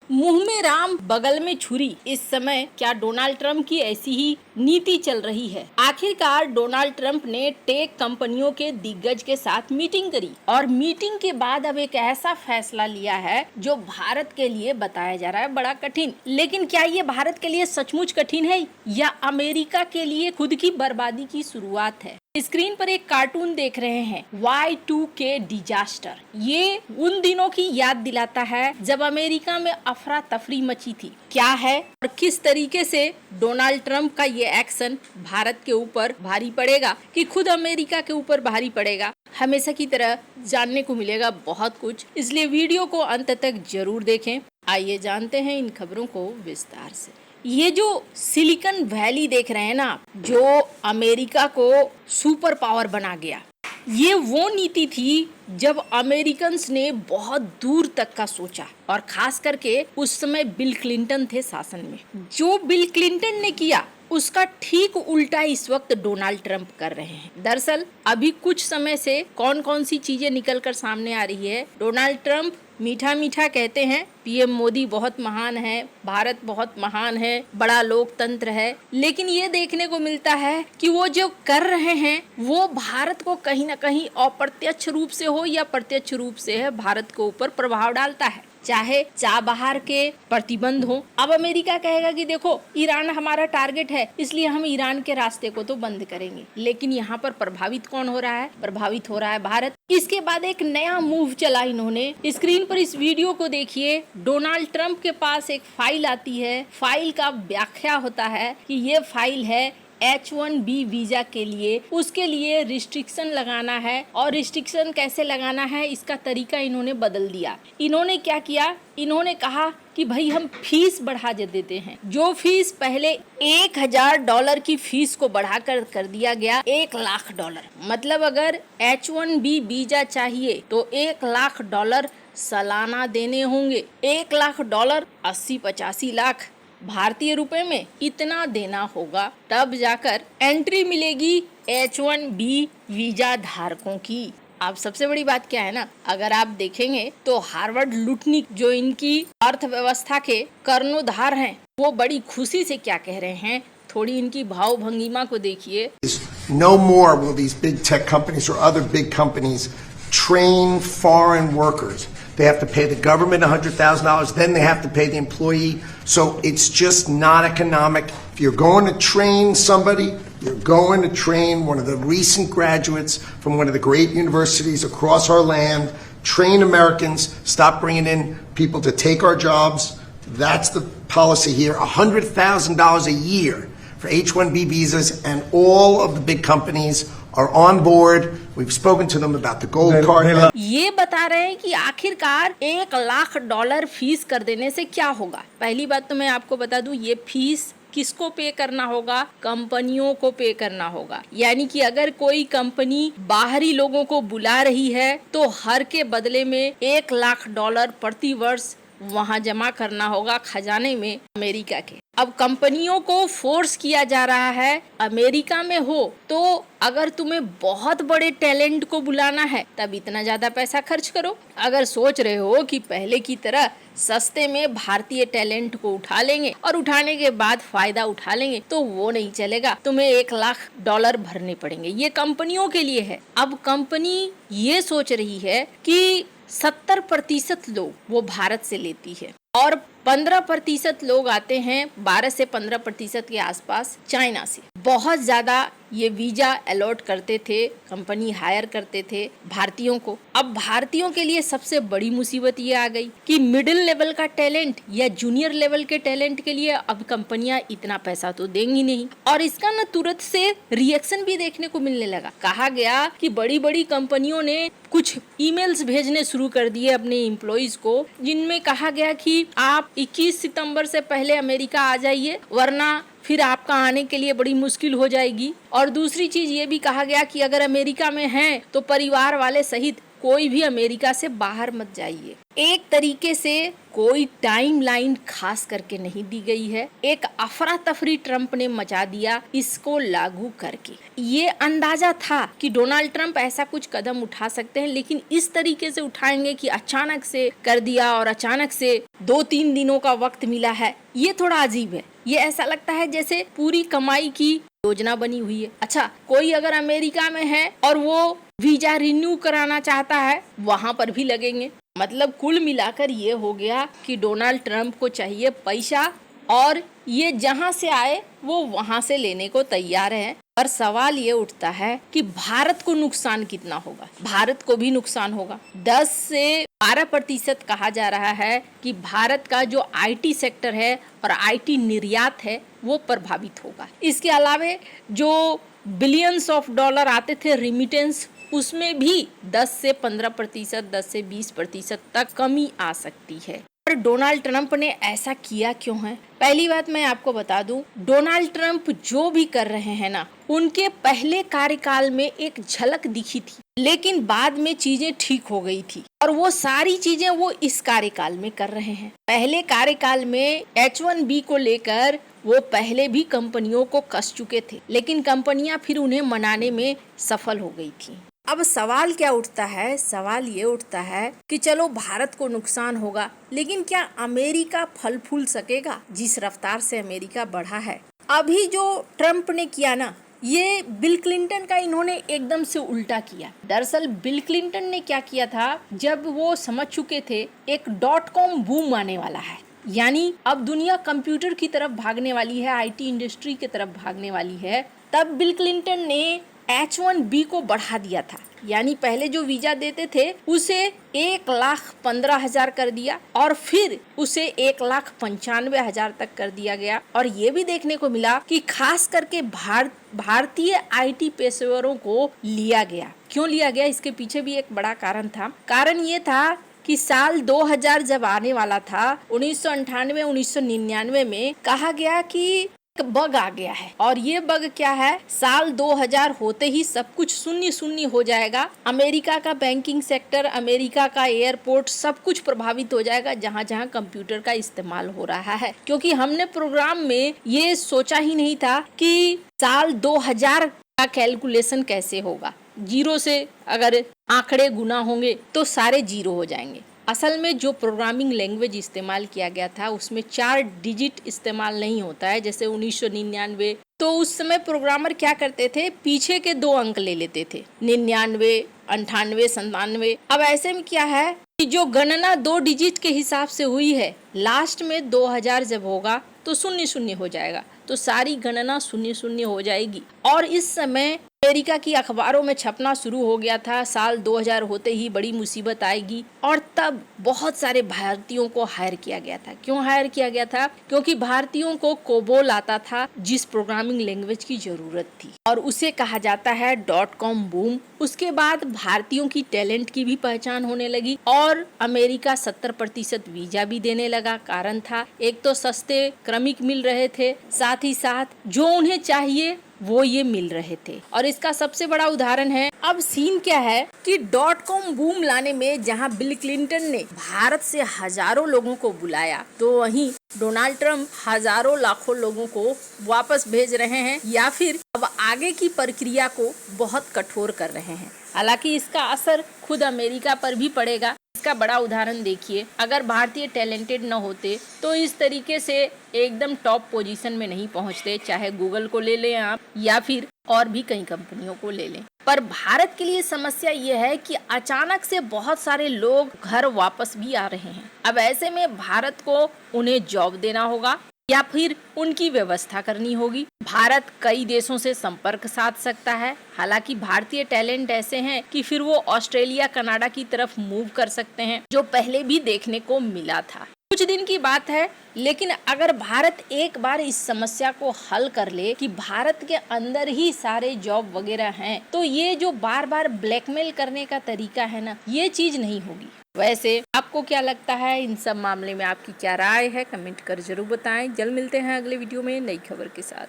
मुंह में राम बगल में छुरी। इस समय क्या डोनाल्ड ट्रंप की ऐसी ही नीति चल रही है? आखिरकार डोनाल्ड ट्रंप ने टेक कंपनियों के दिग्गज के साथ मीटिंग करी और मीटिंग के बाद अब एक ऐसा फैसला लिया है जो भारत के लिए बताया जा रहा है बड़ा कठिन। लेकिन क्या ये भारत के लिए सचमुच कठिन है या अमेरिका के लिए खुद की बर्बादी की शुरुआत है? स्क्रीन पर एक कार्टून देख रहे हैं, Y2K डिजास्टर। ये उन दिनों की याद दिलाता है जब अमेरिका में अफरा तफरी मची थी। क्या है और किस तरीके से डोनाल्ड ट्रंप का ये एक्शन भारत के ऊपर भारी पड़ेगा कि खुद अमेरिका के ऊपर भारी पड़ेगा, हमेशा की तरह जानने को मिलेगा बहुत कुछ। इसलिए वीडियो को अंत तक जरूर देखें। आइए जानते हैं इन खबरों को विस्तार से। ये जो सिलिकॉन वैली देख रहे हैं ना, जो अमेरिका को सुपर पावर बना गया, ये वो नीति थी जब अमेरिकन्स ने बहुत दूर तक का सोचा और खास करके उस समय बिल क्लिंटन थे शासन में। जो बिल क्लिंटन ने किया उसका ठीक उल्टा इस वक्त डोनाल्ड ट्रंप कर रहे हैं। दरअसल अभी कुछ समय से कौन कौन सी चीजें निकल कर सामने आ रही है। डोनाल्ड ट्रंप मीठा मीठा कहते हैं पीएम मोदी बहुत महान है, भारत बहुत महान है, बड़ा लोकतंत्र है, लेकिन ये देखने को मिलता है कि वो जो कर रहे हैं वो भारत को कहीं ना कहीं अप्रत्यक्ष रूप से हो या प्रत्यक्ष रूप से है भारत के ऊपर प्रभाव डालता है। चाहे चाबहार के प्रतिबंध हो। अब अमेरिका कहेगा कि देखो ईरान हमारा टारगेट है, इसलिए हम ईरान के रास्ते को तो बंद करेंगे, लेकिन यहाँ पर प्रभावित कौन हो रहा है? प्रभावित हो रहा है भारत। इसके बाद एक नया मूव चला इन्होंने। स्क्रीन पर इस वीडियो को देखिए। डोनाल्ड ट्रंप के पास एक फाइल आती है। फाइल का व्याख्या होता है कि ये फाइल है H1B वीजा के लिए। उसके लिए रिस्ट्रिक्शन लगाना है और रिस्ट्रिक्शन कैसे लगाना है इसका तरीका इन्होंने बदल दिया। इन्होंने क्या किया? इन्होंने कहा कि भाई हम फीस बढ़ा देते हैं। जो फीस पहले $1000 की फीस को बढ़ाकर कर दिया गया $1,00,000। मतलब अगर H1B वीजा चाहिए तो $1,00,000 सालाना देने होंगे। $1,00,000 80-85 लाख भारतीय रुपए में इतना देना होगा, तब जाकर एंट्री मिलेगी H1B वीजा धारकों की। अब सबसे बड़ी बात क्या है ना, अगर आप देखेंगे तो हार्वर्ड लुटनिक जो इनकी अर्थव्यवस्था के कर्णधार हैं, वो बड़ी खुशी से क्या कह रहे हैं, थोड़ी इनकी भाव भंगिमा को देखिए। No more will these big tech companies or other big companies train foreign workers. They have to pay the government $100,000, then they have to pay the employee. So it's just not economic. If you're going to train somebody, you're going to train one of the recent graduates from one of the great universities across our land. Train Americans. Stop bringing in people to take our jobs. That's the policy here. $100,000 a year for H-1B visas, and all of the big companies are on board. We've spoken to them about the gold card. ये बता रहे हैं कि आखिरकार $1,00,000 fees कर देने से क्या होगा। पहली बात तो मैं आपको बता दूं, ये फीस किसको पे करना होगा? कंपनियों को पे करना होगा। यानी कि अगर कोई कंपनी बाहरी लोगों को बुला रही है तो हर के बदले में $1,00,000 प्रति वर्ष वहाँ जमा करना होगा खजाने में अमेरिका के। अब कंपनियों को फोर्स किया जा रहा है, अमेरिका में हो तो अगर तुम्हें बहुत बड़े टैलेंट को बुलाना है तब इतना ज्यादा पैसा खर्च करो। अगर सोच रहे हो कि पहले की तरह सस्ते में भारतीय टैलेंट को उठा लेंगे और उठाने के बाद फायदा उठा लेंगे तो वो नहीं चलेगा, तुम्हें $1,00,000 भरने पड़ेंगे। ये कंपनियों के लिए है। अब कंपनी ये सोच रही है कि 70% लोग वो भारत से लेती है और 15% लोग आते हैं, 12 से 15% के आसपास चाइना से। बहुत ज्यादा ये वीजा अलॉट करते थे, कंपनी हायर करते थे भारतीयों को। अब भारतीयों के लिए सबसे बड़ी मुसीबत ये आ गई कि मिडिल लेवल का टैलेंट या जूनियर लेवल के टैलेंट के लिए अब कंपनियां इतना पैसा तो देंगी नहीं। और इसका न तुरंत से रिएक्शन भी देखने को मिलने लगा। कहा गया कि बड़ी बड़ी कंपनियों ने कुछ ईमेल्स भेजने शुरू कर दिए अपने एम्प्लॉइज को, जिनमें कहा गया कि आप 21 सितंबर से पहले अमेरिका आ जाइए, वरना फिर आपका आने के लिए बड़ी मुश्किल हो जाएगी। और दूसरी चीज ये भी कहा गया कि अगर अमेरिका में हैं तो परिवार वाले सहित कोई भी अमेरिका से बाहर मत जाइए। एक तरीके से कोई टाइमलाइन खास करके नहीं दी गई है। एक अफरा तफरी ट्रंप ने मचा दिया इसको लागू करके। ये अंदाजा था कि डोनाल्ड ट्रंप ऐसा कुछ कदम उठा सकते हैं, लेकिन इस तरीके से उठाएंगे कि अचानक से कर दिया और अचानक से 2-3 दिनों का वक्त मिला है, ये थोड़ा अजीब है। ये ऐसा लगता है जैसे पूरी कमाई की योजना बनी हुई है। अच्छा, कोई अगर अमेरिका में है और वो वीजा रिन्यू कराना चाहता है, वहां पर भी लगेंगे। मतलब कुल मिलाकर ये हो गया कि डोनाल्ड ट्रंप को चाहिए पैसा और ये जहां से आए वो वहां से लेने को तैयार है। पर सवाल ये उठता है कि भारत को नुकसान कितना होगा। भारत को भी नुकसान होगा। 10 से 12% कहा जा रहा है कि भारत का जो आईटी सेक्टर है और आईटी निर्यात है वो प्रभावित होगा। इसके अलावे जो बिलियंस ऑफ डॉलर आते थे रिमिटेंस, उसमें भी 10 से 15%, 10 से 20% तक कमी आ सकती है। और डोनाल्ड ट्रंप ने ऐसा किया क्यों है? पहली बात मैं आपको बता दूं, डोनाल्ड ट्रंप जो भी कर रहे हैं ना, उनके पहले कार्यकाल में एक झलक दिखी थी, लेकिन बाद में चीजें ठीक हो गई थी और वो सारी चीजें वो इस कार्यकाल में कर रहे हैं। पहले कार्यकाल में H1B को लेकर वो पहले भी कंपनियों को कस चुके थे, लेकिन कंपनियां फिर उन्हें मनाने में सफल हो गई थी। अब सवाल क्या उठता है? सवाल ये उठता है कि चलो भारत को नुकसान होगा, लेकिन क्या अमेरिका फल फूल सकेगा जिस रफ्तार से अमेरिका बढ़ा है? अभी जो ट्रंप ने किया ना, ये बिल क्लिंटन का इन्होंने एकदम से उल्टा किया। दरअसल बिल क्लिंटन ने क्या किया था, जब वो समझ चुके थे एक .com बूम आने वाला है, यानी अब दुनिया कंप्यूटर की तरफ भागने वाली है, आईटी इंडस्ट्री की तरफ भागने वाली है, तब बिल क्लिंटन ने H1B को बढ़ा दिया था। यानी पहले जो वीजा देते थे उसे 1,15,000 कर दिया और फिर उसे 1,95,000 तक कर दिया गया। और ये भी देखने को मिला कि खास करके भारतीय आईटी पेशेवरों को लिया गया। क्यों लिया गया? इसके पीछे भी एक बड़ा कारण था। कारण ये था कि साल 2000 जब आने वाला था, 1998-1999 में कहा गया कि बग आ गया है। और ये बग क्या है? साल 2000 होते ही सब कुछ शून्य शून्य हो जाएगा। अमेरिका का बैंकिंग सेक्टर, अमेरिका का एयरपोर्ट, सब कुछ प्रभावित हो जाएगा जहां जहां कंप्यूटर का इस्तेमाल हो रहा है। क्योंकि हमने प्रोग्राम में ये सोचा ही नहीं था कि साल 2000 का कैलकुलेशन कैसे होगा। जीरो से अगर आंकड़े गुना होंगे तो सारे जीरो हो जाएंगे। असल में जो प्रोग्रामिंग लैंग्वेज इस्तेमाल किया गया था उसमें 4 डिजिट इस्तेमाल नहीं होता है। जैसे 1999, तो उस समय प्रोग्रामर क्या करते थे, पीछे के 2 अंक ले लेते थे, 99, 98, 97। अब ऐसे में क्या है कि जो गणना 2 डिजिट के हिसाब से हुई है, लास्ट में 2000 जब होगा तो शून्य शून्य हो जाएगा, तो सारी गणना शून्य शून्य हो जाएगी। और इस समय अमेरिका की अखबारों में छपना शुरू हो गया था, साल 2000 होते ही बड़ी मुसीबत आएगी। और तब बहुत सारे भारतीयों को हायर किया गया था। क्यों हायर किया गया था? क्योंकि भारतीयों को कोबोल आता था, जिस प्रोग्रामिंग लैंग्वेज की जरूरत थी, और उसे कहा जाता है .com बूम। उसके बाद भारतीयों की टैलेंट की भी पहचान होने लगी और अमेरिका 70% वीजा भी देने लगा। कारण था, एक तो सस्ते क्रमिक मिल रहे थे, साथ ही साथ जो उन्हें चाहिए वो ये मिल रहे थे। और इसका सबसे बड़ा उदाहरण है, अब सीन क्या है कि .com बूम लाने में जहां बिल क्लिंटन ने भारत से हजारों लोगों को बुलाया, तो वहीं डोनाल्ड ट्रंप हजारों लाखों लोगों को वापस भेज रहे हैं या फिर अब आगे की प्रक्रिया को बहुत कठोर कर रहे हैं। हालांकि इसका असर खुद अमेरिका पर भी पड़ेगा। इसका बड़ा उदाहरण देखिए, अगर भारतीय टैलेंटेड न होते तो इस तरीके से एकदम टॉप पोजीशन में नहीं पहुंचते। चाहे गूगल को ले लें आप या फिर और भी कई कंपनियों को ले लें। पर भारत के लिए समस्या ये है कि अचानक से बहुत सारे लोग घर वापस भी आ रहे हैं। अब ऐसे में भारत को उन्हें जॉब देना होगा या फिर उनकी व्यवस्था करनी होगी। भारत कई देशों से संपर्क साध सकता है। हालांकि भारतीय टैलेंट ऐसे हैं कि फिर वो ऑस्ट्रेलिया, कनाडा की तरफ मूव कर सकते हैं, जो पहले भी देखने को मिला था। कुछ दिन की बात है, लेकिन अगर भारत एक बार इस समस्या को हल कर ले कि भारत के अंदर ही सारे जॉब वगैरह हैं, तो ये जो बार बार ब्लैकमेल करने का तरीका है ना, ये चीज नहीं होगी। वैसे आपको क्या लगता है इन सब मामले में? आपकी क्या राय है? कमेंट कर जरूर बताएं। जल्द मिलते हैं अगले वीडियो में नई खबर के साथ।